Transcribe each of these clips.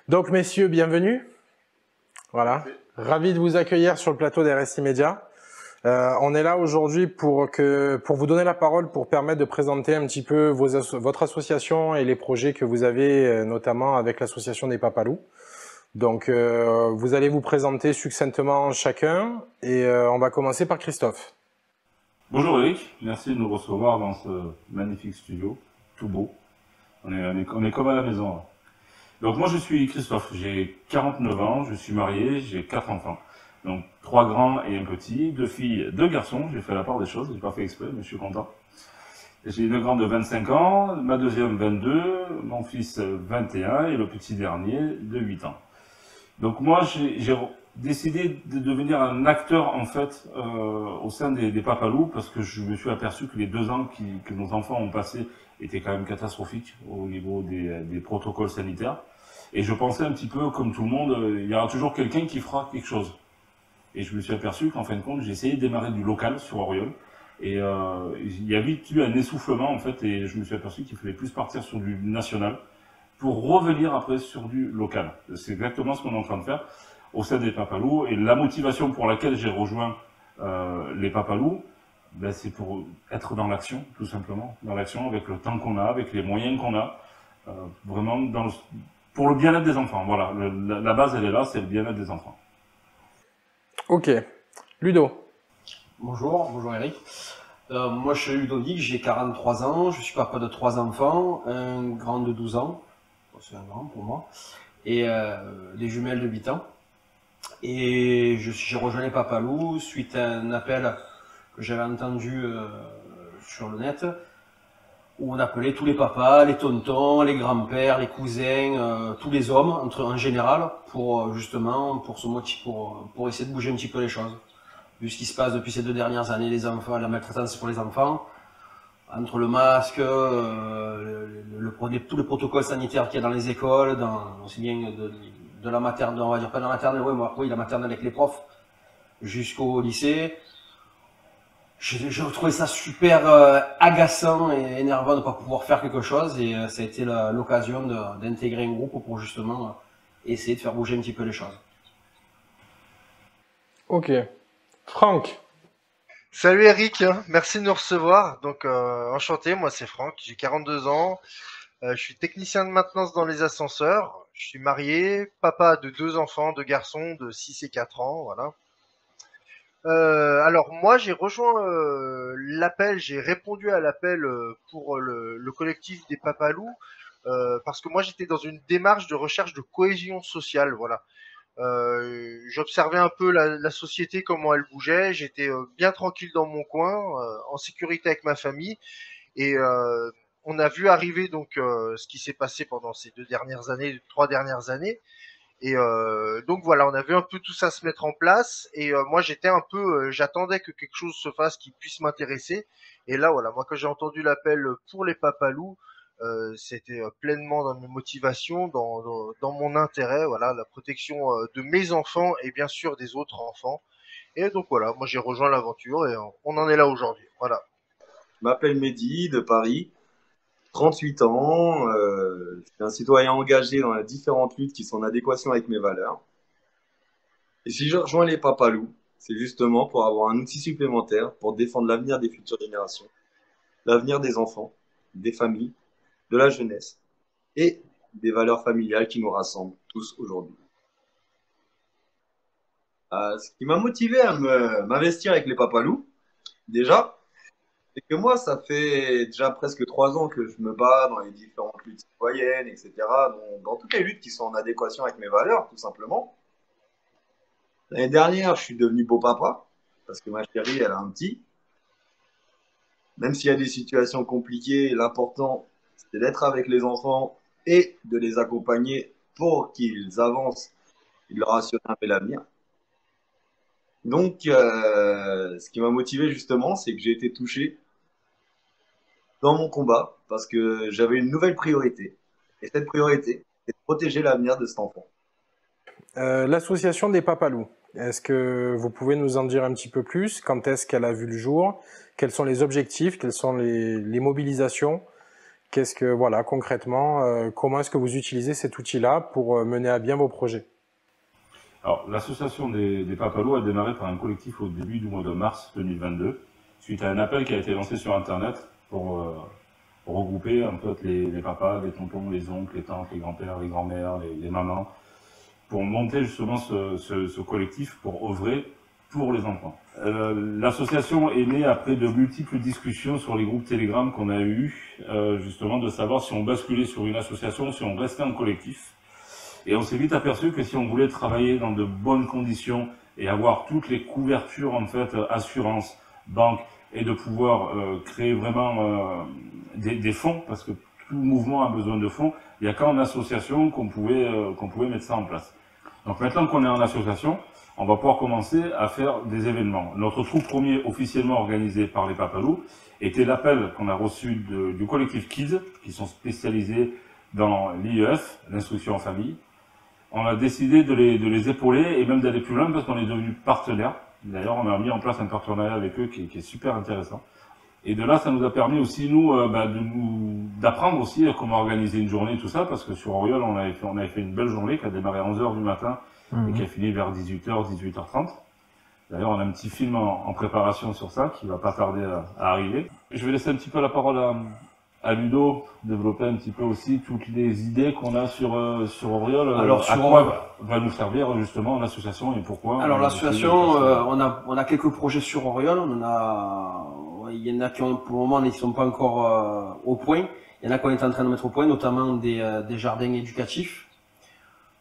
Donc messieurs, bienvenue. Voilà, ravi de vous accueillir sur le plateau d'RSI Média. On est là aujourd'hui pour vous donner la parole, pour permettre de présenter un petit peu votre association et les projets que vous avez, notamment avec l'association des Papalous. Donc vous allez vous présenter succinctement chacun et on va commencer par Christophe. Bonjour Eric, merci de nous recevoir dans ce magnifique studio, tout beau. On est comme à la maison là. Donc moi je suis Christophe, j'ai 49 ans, je suis marié, j'ai 4 enfants. Donc 3 grands et un petit, 2 filles, 2 garçons, j'ai fait la part des choses, j'ai pas fait exprès mais je suis content. J'ai une grande de 25 ans, ma deuxième 22, mon fils 21 et le petit dernier de 8 ans. Donc moi j'ai décidé de devenir un acteur en fait au sein des Papalous parce que je me suis aperçu que les 2 ans que nos enfants ont passé étaient quand même catastrophiques au niveau des protocoles sanitaires. Et je pensais un petit peu comme tout le monde, il y aura toujours quelqu'un qui fera quelque chose. Et je me suis aperçu qu'en fin de compte, j'ai essayé de démarrer du local sur Auriol. Et il y a vite eu un essoufflement en fait et je me suis aperçu qu'il fallait plus partir sur du national pour revenir après sur du local. C'est exactement ce qu'on est en train de faire au sein des Papalous. Et la motivation pour laquelle j'ai rejoint les Papalous, ben, c'est pour être dans l'action, tout simplement. Dans l'action, avec le temps qu'on a, avec les moyens qu'on a. Vraiment pour le bien-être des enfants. Voilà, la base, elle est là, c'est le bien-être des enfants. Ok. Ludo. Bonjour Eric. Moi je suis Ludovic, j'ai 43 ans, je suis papa de 3 enfants, un grand de 12 ans, c'est un grand pour moi, et des jumelles de 8 ans. Et j'ai rejoint les Papalous suite à un appel que j'avais entendu sur le net, où on appelait tous les papas, les tontons, les grands-pères, les cousins, tous les hommes en général, pour justement pour essayer de bouger un petit peu les choses. Vu ce qui se passe depuis ces 2 dernières années, les enfants, la maltraitance pour les enfants, entre le masque, tous les protocoles sanitaires qu'il y a dans les écoles, aussi bien de la maternelle, on va dire pas de la maternelle, oui, la maternelle avec les profs, jusqu'au lycée. J'ai trouvé ça super agaçant et énervant de ne pas pouvoir faire quelque chose, et ça a été l'occasion d'intégrer un groupe pour justement essayer de faire bouger un petit peu les choses. Ok. Franck. Salut Eric, merci de nous recevoir. Donc enchanté, moi c'est Franck, j'ai 42 ans, je suis technicien de maintenance dans les ascenseurs, je suis marié, papa de 2 enfants, 2 garçons de 6 et 4 ans, voilà. Alors moi j'ai rejoint l'appel, j'ai répondu à l'appel pour le collectif des Papalous parce que moi j'étais dans une démarche de recherche de cohésion sociale, voilà. J'observais un peu la société, comment elle bougeait. J'étais bien tranquille dans mon coin, en sécurité avec ma famille. Et on a vu arriver donc ce qui s'est passé pendant ces 2 dernières années, 3 dernières années. Et donc voilà, on a vu un peu tout ça se mettre en place. Et moi, j'étais un peu, j'attendais que quelque chose se fasse qui puisse m'intéresser. Et là, voilà, moi, quand j'ai entendu l'appel pour les Papalous, c'était pleinement dans mes motivations, dans mon intérêt, voilà, la protection de mes enfants et bien sûr des autres enfants. Et donc voilà, moi j'ai rejoint l'aventure et on en est là aujourd'hui. Voilà. Je m'appelle Mehdi de Paris, 38 ans. Je suis un citoyen engagé dans les différentes luttes qui sont en adéquation avec mes valeurs. Et si je rejoins les Papalous, c'est justement pour avoir un outil supplémentaire pour défendre l'avenir des futures générations, l'avenir des enfants, des familles, de la jeunesse et des valeurs familiales qui nous rassemblent tous aujourd'hui. Ce qui m'a motivé à m'investir avec les Papalous, déjà, c'est que moi, ça fait déjà presque 3 ans que je me bats dans les différentes luttes citoyennes, etc., dans toutes les luttes qui sont en adéquation avec mes valeurs, tout simplement. L'année dernière, je suis devenu beau papa, parce que ma chérie, elle a un petit. Même s'il y a des situations compliquées, l'important, c'est d'être avec les enfants et de les accompagner pour qu'ils avancent et de leur assurer un peu l'avenir. Donc, ce qui m'a motivé justement, c'est que j'ai été touché dans mon combat parce que j'avais une nouvelle priorité. Et cette priorité, c'est de protéger l'avenir de cet enfant. L'association des Papalous, est-ce que vous pouvez nous en dire un petit peu plus? Quand est-ce qu'elle a vu le jour? Quels sont les objectifs? Quelles sont les mobilisations? Voilà, concrètement, comment est-ce que vous utilisez cet outil-là pour mener à bien vos projets? Alors, l'association des Papalos a démarré par un collectif au début du mois de mars 2022, suite à un appel qui a été lancé sur Internet pour regrouper en fait les papas, les tontons, les oncles, les tantes, les grands-pères, les grands-mères, les mamans, pour monter justement ce collectif pour œuvrer pour les enfants. L'association est née après de multiples discussions sur les groupes Telegram qu'on a eu, justement de savoir si on basculait sur une association, si on restait en collectif. Et on s'est vite aperçu que si on voulait travailler dans de bonnes conditions et avoir toutes les couvertures, en fait, assurance, banque, et de pouvoir créer vraiment des fonds, parce que tout mouvement a besoin de fonds, il n'y a qu'en association qu'on pouvait mettre ça en place. Donc maintenant qu'on est en association, on va pouvoir commencer à faire des événements. Notre trou premier officiellement organisé par les Papalos était l'appel qu'on a reçu du collectif Kids, qui sont spécialisés dans l'IEF, l'instruction en famille. On a décidé de les épauler et même d'aller plus loin parce qu'on est devenus partenaires. D'ailleurs, on a mis en place un partenariat avec eux qui est super intéressant. Et de là, ça nous a permis aussi, nous, d'apprendre aussi comment organiser une journée, tout ça, parce que sur Auriol, on avait fait une belle journée qui a démarré à 11h du matin et qui a fini vers 18h, 18h30. D'ailleurs, on a un petit film en préparation sur ça qui va pas tarder à arriver. Je vais laisser un petit peu la parole à Ludo, développer un petit peu aussi toutes les idées qu'on a sur Auriol. Alors, à quoi va nous servir justement l'association et pourquoi? Alors l'association, on a quelques projets sur Auriol. Il y en a qui ont, pour le moment, ils sont pas encore au point. Il y en a qu'on est en train de mettre au point, notamment des jardins éducatifs,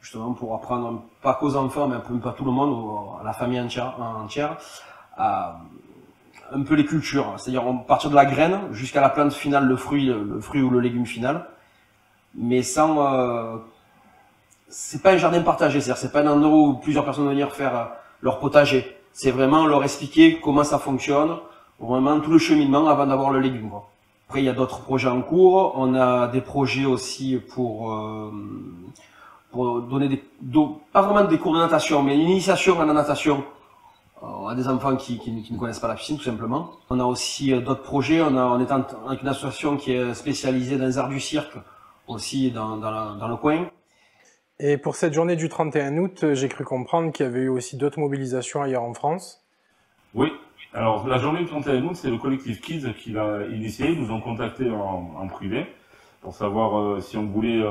justement pour apprendre pas qu'aux enfants, mais un peu pas tout le monde, à la famille entière, un peu les cultures, c'est-à-dire partir de la graine jusqu'à la plante finale, le fruit ou le légume final, mais sans c'est pas un jardin partagé, c'est-à-dire c'est pas un endroit où plusieurs personnes vont venir faire leur potager. C'est vraiment leur expliquer comment ça fonctionne, vraiment tout le cheminement avant d'avoir le légume, quoi. Après, il y a d'autres projets en cours. On a des projets aussi pour donner pas vraiment des cours de natation, mais une initiation à la natation à des enfants qui ne connaissent pas la piscine, tout simplement. On a aussi d'autres projets. On est avec une association qui est spécialisée dans les arts du cirque, aussi dans le coin. Et pour cette journée du 31 août, j'ai cru comprendre qu'il y avait eu aussi d'autres mobilisations ailleurs en France. Oui, alors la journée du 31 août, c'est le collectif Kids qui l'a initié. Ils nous ont contactés en privé pour savoir si on voulait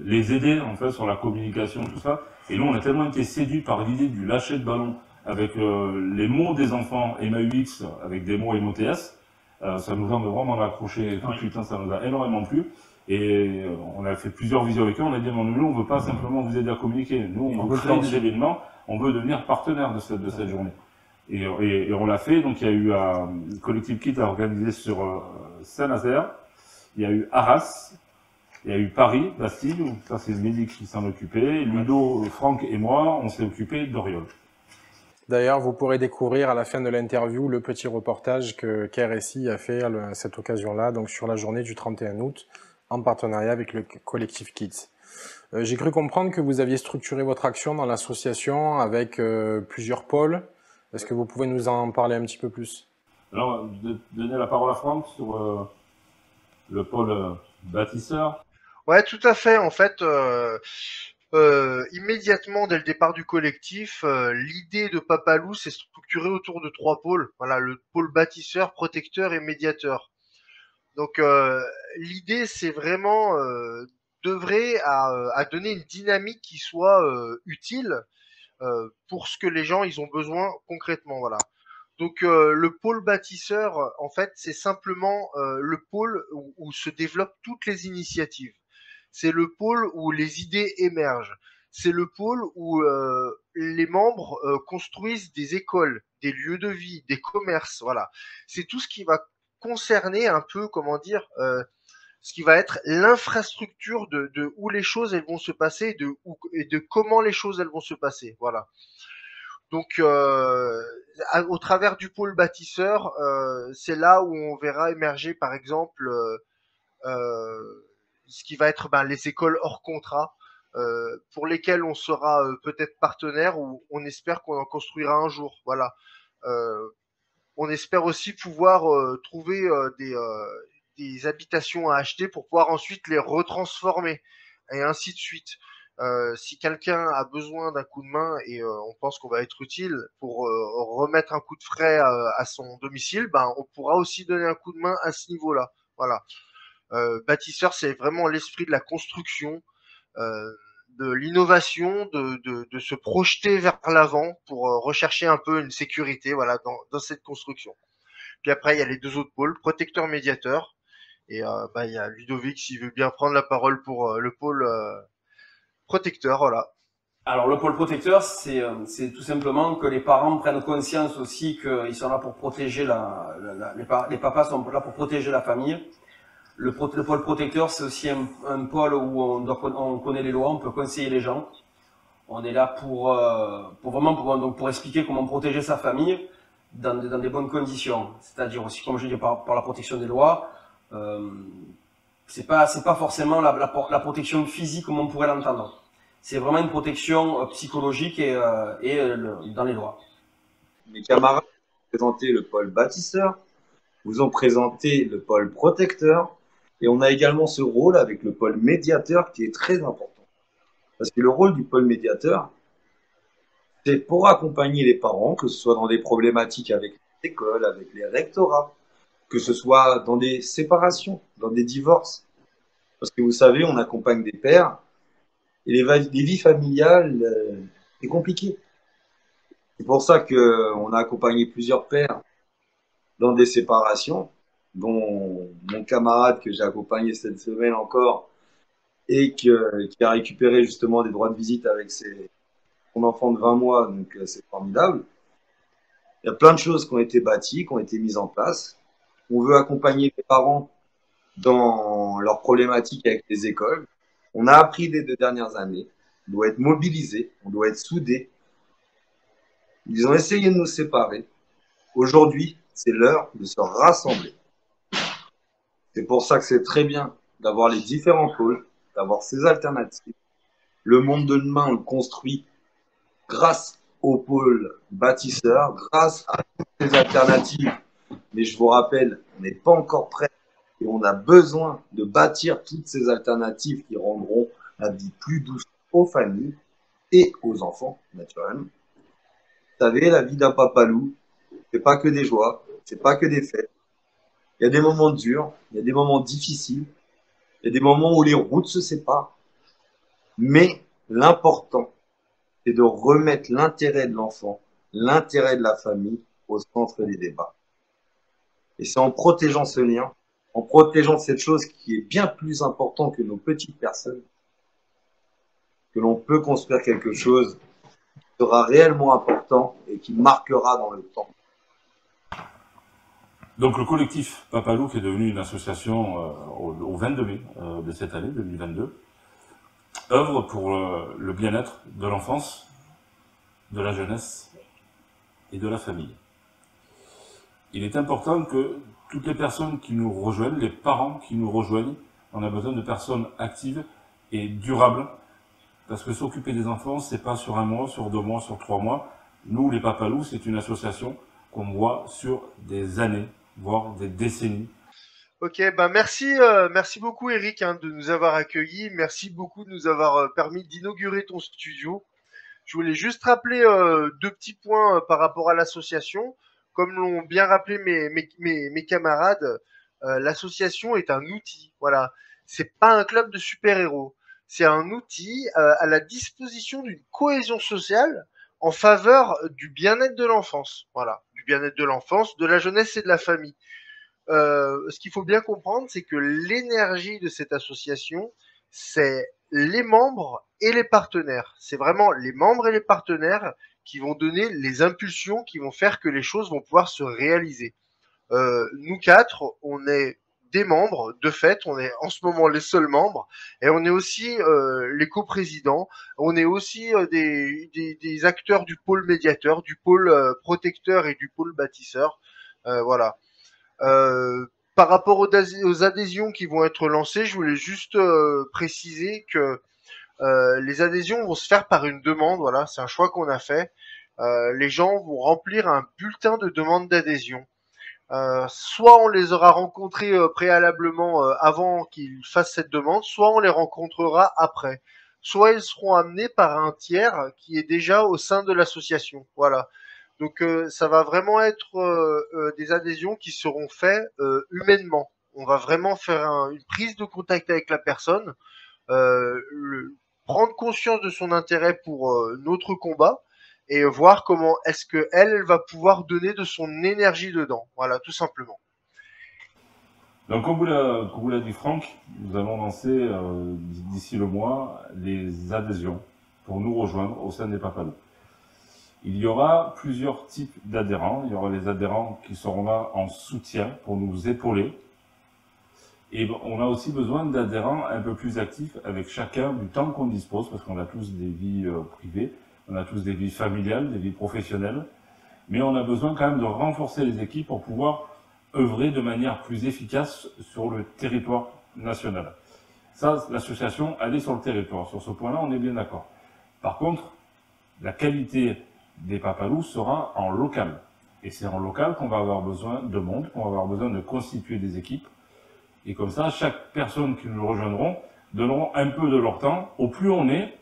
les aider en fait sur la communication, tout ça. Et nous, on a tellement été séduits par l'idée du lâcher de ballon avec les mots des enfants MAUX, avec des mots MOTS. Ça nous a vraiment accroché tout de suite, ça nous a énormément plu. Et on a fait plusieurs visios avec eux, on a dit non, nous on veut pas simplement vous aider à communiquer, nous on veut créer des événements, on veut devenir partenaire de cette journée. Et on l'a fait, donc il y a eu le collectif Kids a organisé sur Saint-Nazaire, il y a eu Arras, il y a eu Paris, Bastille, où ça c'est Mehdi qui s'en occupait, Ludo, Franck et moi, on s'est occupé d'Auriol. D'ailleurs, vous pourrez découvrir à la fin de l'interview le petit reportage que KRSI a fait à cette occasion-là, donc sur la journée du 31 août, en partenariat avec le collectif Kids. J'ai cru comprendre que vous aviez structuré votre action dans l'association avec plusieurs pôles. Est-ce que vous pouvez nous en parler un petit peu plus? Alors, donner la parole à Franck sur le pôle bâtisseur. Ouais, tout à fait. En fait, immédiatement dès le départ du collectif, l'idée de Papalou s'est structurée autour de 3 pôles. Voilà, le pôle bâtisseur, protecteur et médiateur. Donc l'idée, c'est vraiment d'œuvrer à donner une dynamique qui soit utile pour ce que les gens ils ont besoin concrètement. Voilà. Donc le pôle bâtisseur, en fait, c'est simplement le pôle où se développent toutes les initiatives. C'est le pôle où les idées émergent. C'est le pôle où les membres construisent des écoles, des lieux de vie, des commerces. Voilà. C'est tout ce qui va concerner un peu, comment dire, ce qui va être l'infrastructure de où les choses elles vont se passer et de comment les choses elles vont se passer. Voilà. Donc, au travers du pôle bâtisseur, c'est là où on verra émerger, par exemple, ce qui va être les écoles hors contrat, pour lesquelles on sera peut-être partenaire ou on espère qu'on en construira un jour. Voilà. On espère aussi pouvoir trouver des habitations à acheter pour pouvoir ensuite les retransformer et ainsi de suite. Si quelqu'un a besoin d'un coup de main et on pense qu'on va être utile pour remettre un coup de frais à son domicile, ben on pourra aussi donner un coup de main à ce niveau-là. Voilà. Bâtisseur, c'est vraiment l'esprit de la construction, de l'innovation, de se projeter vers l'avant pour rechercher un peu une sécurité, voilà, dans cette construction. Puis après, il y a les deux autres pôles, protecteur, médiateur. Et bah, il y a Ludovic s'il veut bien prendre la parole pour le pôle protecteur, voilà. Alors le pôle protecteur, c'est tout simplement que les parents prennent conscience aussi qu'ils sont là pour protéger les papas sont là pour protéger la famille. Le pôle protecteur, c'est aussi un pôle où on connaît les lois, on peut conseiller les gens. On est là pour vraiment pour expliquer comment protéger sa famille dans des bonnes conditions. C'est-à-dire aussi, comme je dis, par la protection des lois. C'est pas forcément la protection physique comme on pourrait l'entendre. C'est vraiment une protection psychologique et dans les lois. Mes camarades ont présenté le pôle bâtisseur, vous ont présenté le pôle protecteur, et on a également ce rôle avec le pôle médiateur qui est très important. Parce que le rôle du pôle médiateur, c'est pour accompagner les parents, que ce soit dans des problématiques avec les écoles, avec les rectorats, que ce soit dans des séparations, dans des divorces. Parce que vous savez, on accompagne des pères, et les vies familiales, c'est compliqué. C'est pour ça qu'on a accompagné plusieurs pères dans des séparations, dont mon camarade que j'ai accompagné cette semaine encore, et qui a récupéré justement des droits de visite avec son enfant de 20 mois, donc c'est formidable. Il y a plein de choses qui ont été bâties, qui ont été mises en place. On veut accompagner les parents dans leurs problématiques avec les écoles. On a appris les 2 dernières années. On doit être mobilisés, on doit être soudés. Ils ont essayé de nous séparer. Aujourd'hui, c'est l'heure de se rassembler. C'est pour ça que c'est très bien d'avoir les différents pôles, d'avoir ces alternatives. Le monde de demain, on le construit grâce au pôle bâtisseur, grâce à toutes ces alternatives. Mais je vous rappelle, on n'est pas encore prêt et on a besoin de bâtir toutes ces alternatives qui rendront la vie plus douce aux familles et aux enfants, naturellement. Vous savez, la vie d'un papalou, c'est pas que des joies, c'est pas que des fêtes. Il y a des moments durs, il y a des moments difficiles, il y a des moments où les routes se séparent. Mais l'important, c'est de remettre l'intérêt de l'enfant, l'intérêt de la famille au centre des débats. Et c'est en protégeant ce lien, en protégeant cette chose qui est bien plus importante que nos petites personnes, que l'on peut construire quelque chose qui sera réellement important et qui marquera dans le temps. Donc le collectif Papalou, qui est devenu une association au 22 mai de cette année, 2022, œuvre pour le bien-être de l'enfance, de la jeunesse et de la famille. Il est important que toutes les personnes qui nous rejoignent, les parents qui nous rejoignent, on a besoin de personnes actives et durables, parce que s'occuper des enfants, c'est pas sur 1 mois, sur 2 mois, sur 3 mois. Nous, les Papalous, c'est une association qu'on voit sur des années, voire des décennies. Ok, ben merci beaucoup Eric hein, de nous avoir accueillis. Merci beaucoup de nous avoir permis d'inaugurer ton studio. Je voulais juste rappeler 2 petits points par rapport à l'association. Comme l'ont bien rappelé mes camarades, l'association est un outil. Voilà, c'est pas un club de super-héros. C'est un outil à la disposition d'une cohésion sociale en faveur du bien-être de l'enfance. Voilà, du bien-être de l'enfance, de la jeunesse et de la famille. Ce qu'il faut bien comprendre, c'est que l'énergie de cette association, c'est les membres et les partenaires. C'est vraiment les membres et les partenaires qui vont donner les impulsions qui vont faire que les choses vont pouvoir se réaliser. Nous 4, on est des membres, de fait, on est en ce moment les seuls membres, et on est aussi les coprésidents, on est aussi des acteurs du pôle médiateur, du pôle protecteur et du pôle bâtisseur. Voilà. Par rapport aux adhésions qui vont être lancées, je voulais juste préciser que les adhésions vont se faire par une demande. Voilà, c'est un choix qu'on a fait. Les gens vont remplir un bulletin de demande d'adhésion. Soit on les aura rencontrés préalablement avant qu'ils fassent cette demande, soit on les rencontrera après. Soit ils seront amenés par un tiers qui est déjà au sein de l'association. Voilà. Donc ça va vraiment être des adhésions qui seront faites humainement. On va vraiment faire une prise de contact avec la personne, prendre conscience de son intérêt pour notre combat et voir comment est-ce que elle va pouvoir donner de son énergie dedans. Voilà, tout simplement. Donc, comme vous l'a dit Franck, nous allons lancer d'ici le mois les adhésions pour nous rejoindre au sein des Papaloups. Il y aura plusieurs types d'adhérents. Il y aura les adhérents qui seront là en soutien pour nous épauler. Et on a aussi besoin d'adhérents un peu plus actifs avec chacun du temps qu'on dispose, parce qu'on a tous des vies privées, on a tous des vies familiales, des vies professionnelles. Mais on a besoin quand même de renforcer les équipes pour pouvoir œuvrer de manière plus efficace sur le territoire national. Ça, l'association, elle est sur le territoire. Sur ce point-là, on est bien d'accord. Par contre, la qualité des Papaloups sera en local. Et c'est en local qu'on va avoir besoin de monde, qu'on va avoir besoin de constituer des équipes. Et comme ça, chaque personne qui nous rejoindront donneront un peu de leur temps. Au plus on est,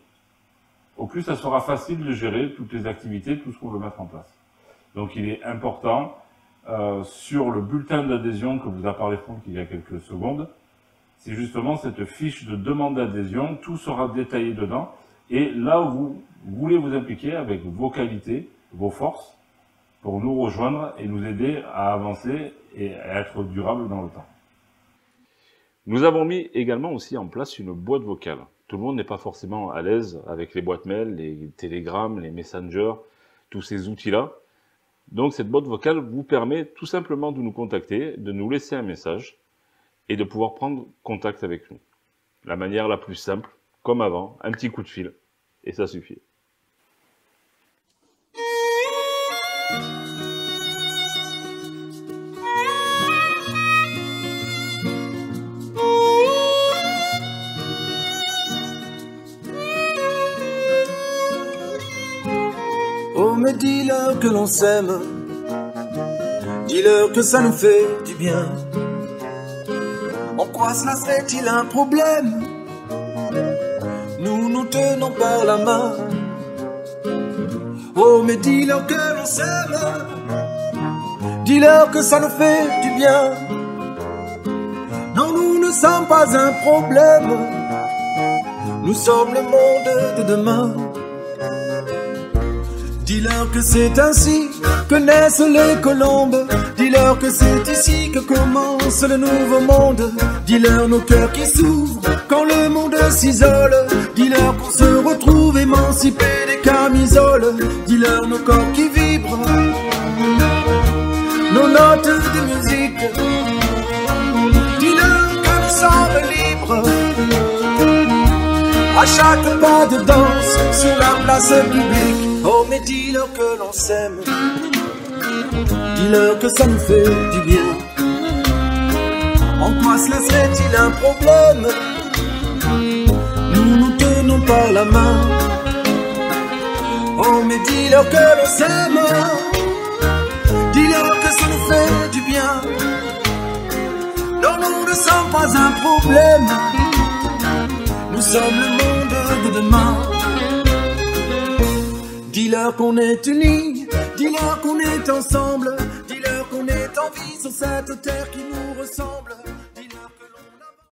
au plus ça sera facile de gérer toutes les activités, tout ce qu'on veut mettre en place. Donc il est important, sur le bulletin d'adhésion que vous a parlé Franck il y a quelques secondes, c'est justement cette fiche de demande d'adhésion, tout sera détaillé dedans. Et là où vous voulez vous impliquer avec vos qualités, vos forces, pour nous rejoindre et nous aider à avancer et à être durable dans le temps. Nous avons mis également aussi en place une boîte vocale. Tout le monde n'est pas forcément à l'aise avec les boîtes mail, les télégrammes, les messengers, tous ces outils-là. Donc cette boîte vocale vous permet tout simplement de nous contacter, de nous laisser un message et de pouvoir prendre contact avec nous. La manière la plus simple, comme avant, un petit coup de fil et ça suffit. Oh mais dis-leur que l'on s'aime, dis-leur que ça nous fait du bien. En quoi cela serait-il un problème? Nous nous tenons par la main. Oh mais dis-leur que l'on s'aime, dis-leur que ça nous fait du bien. Non, nous ne sommes pas un problème, nous sommes le monde de demain. Dis-leur que c'est ainsi que naissent les colombes. Dis-leur que c'est ici que commence le nouveau monde. Dis-leur nos cœurs qui s'ouvrent quand le monde s'isole. Dis-leur qu'on se retrouve émancipés des camisoles. Dis-leur nos corps qui vibrent, nos notes de musique. Dis-leur que nous sommes libres à chaque pas de danse sur la place publique. Oh mais dis-leur que l'on s'aime, dis-leur que ça nous fait du bien. En quoi cela serait-il un problème? Nous nous tenons par la main. Oh mais dis-leur que l'on s'aime, dis-leur que ça nous fait du bien. Non, nous ne sommes pas un problème, nous sommes le monde de demain. Dis-leur qu'on est unis, dis-leur qu'on est ensemble, dis-leur qu'on est en vie sur cette terre qui nous ressemble.